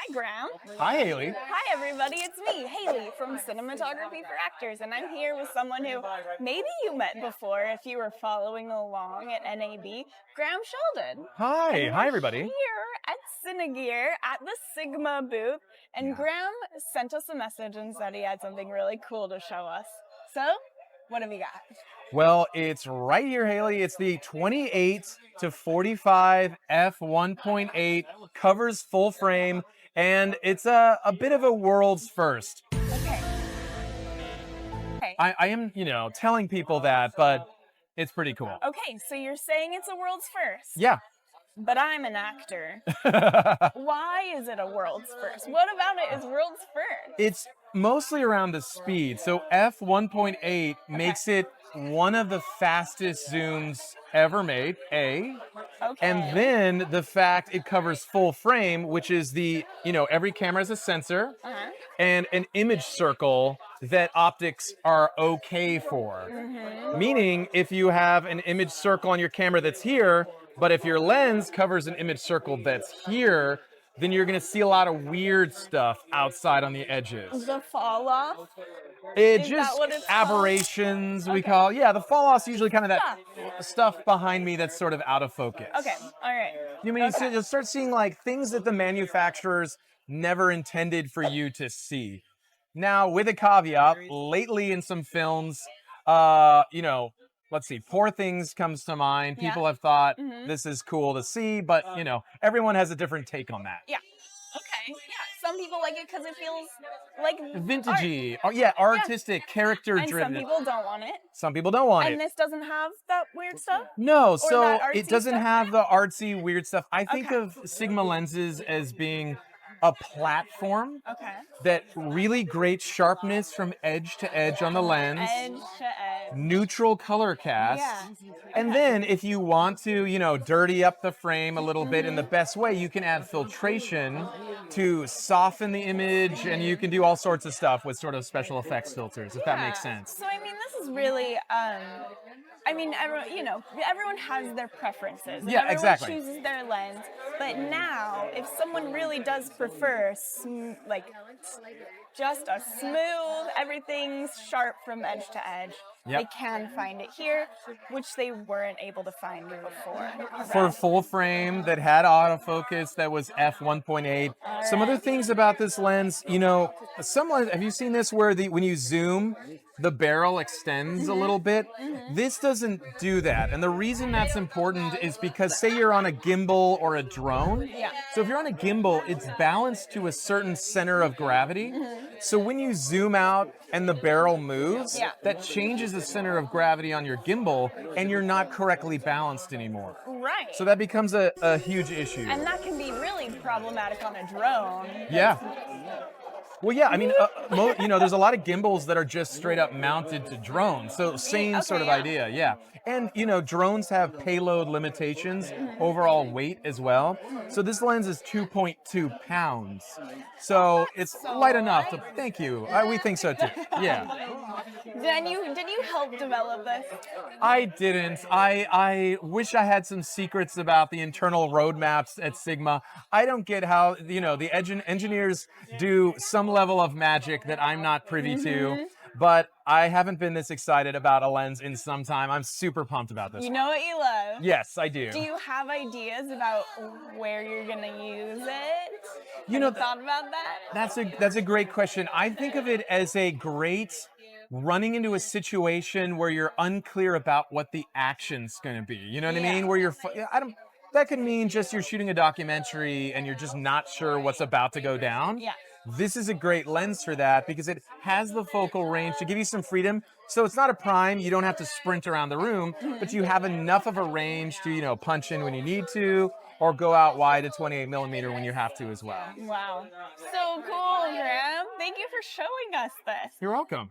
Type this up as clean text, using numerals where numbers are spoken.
Hi, Graham. Hi, Haley. Hi, everybody. It's me, Haley, from Cinematography for Actors, and I'm here with someone who maybe you met before if you were following along at NAB, Graham Sheldon. Hi. And Hi, we're everybody. here at Cinegear at the Sigma booth, and Graham sent us a message and said he had something really cool to show us. So, what have you got? Well, it's right here, Haley. It's the 28 to 45 F1.8, covers full frame, and it's a bit of a world's first. Okay. I am, telling people that, but it's pretty cool. Okay, so you're saying it's a world's first? Yeah. But I'm an actor. Why is it a world's first? What about it is world's first? It's mostly around the speed. So F1.8 makes it one of the fastest zooms ever made, A. Okay. And then the fact it covers full frame, which is every camera has a sensor and an image circle that optics are okay for. Meaning, if you have an image circle on your camera that's here, but if your lens covers an image circle that's here, then you're going to see a lot of weird stuff outside on the edges. The fall off? It Is just that what it's aberrations called? we call. Yeah, the fall off's usually kind of that stuff behind me that's sort of out of focus. Okay, all right. You mean you'll start seeing like things that the manufacturers never intended for you to see. Now, with a caveat, lately in some films, let's see, Poor Things comes to mind. People have thought this is cool to see, but everyone has a different take on that. Yeah. Okay. Yeah. Some people like it because it feels like Vintagey. art. Artistic, character driven. And some people don't want it. Some people don't want it. And this doesn't have that weird stuff? No, Or so that artsy it doesn't stuff? have the artsy, weird stuff. I think of Sigma lenses as being a platform that really great sharpness from edge to edge on the lens, Edge to edge. neutral color cast, and then if you want to, dirty up the frame a little bit in the best way, you can add filtration to soften the image, and you can do all sorts of stuff with sort of special effects filters, if that makes sense. So, this is really, everyone has their preferences. Yeah, everyone exactly. chooses their lens. But now, if someone really does prefer, just a smooth, everything's sharp from edge to edge, they can find it here, which they weren't able to find before. For full frame that had autofocus that was f1.8. Some other things about this lens, have you seen this where when you zoom, the barrel extends a little bit? This doesn't do that. And the reason that's important is because say you're on a gimbal or a drone. So if you're on a gimbal, it's balanced to a certain center of gravity. So when you zoom out and the barrel moves, that changes the center of gravity on your gimbal, and you're not correctly balanced anymore. Right. So that becomes a huge issue. And that can be really problematic on a drone. Yeah. Well, yeah, there's a lot of gimbals that are just straight up mounted to drones. So same sort of idea, yeah. And, drones have payload limitations, overall weight as well. So this lens is 2.2 pounds. So it's light enough to, thank you. We think so too, yeah. Did you help develop this? I didn't. I wish I had some secrets about the internal roadmaps at Sigma. I don't get how, the engineers do some level of magic that I'm not privy to, but I haven't been this excited about a lens in some time. I'm super pumped about this. You know what you love? Yes, I do. Do you have ideas about where you're going to use it? Have you thought about that? That's a great question. I think of it as a great running into a situation where you're unclear about what the action's going to be. You know what I mean? Where that could mean just you're shooting a documentary and you're just not sure what's about to go down. Yeah. This is a great lens for that because it has the focal range to give you some freedom. So it's not a prime, you don't have to sprint around the room, but you have enough of a range to, punch in when you need to, or go out wide at 28mm when you have to as well. Wow. So cool, Graham. Thank you for showing us this. You're welcome.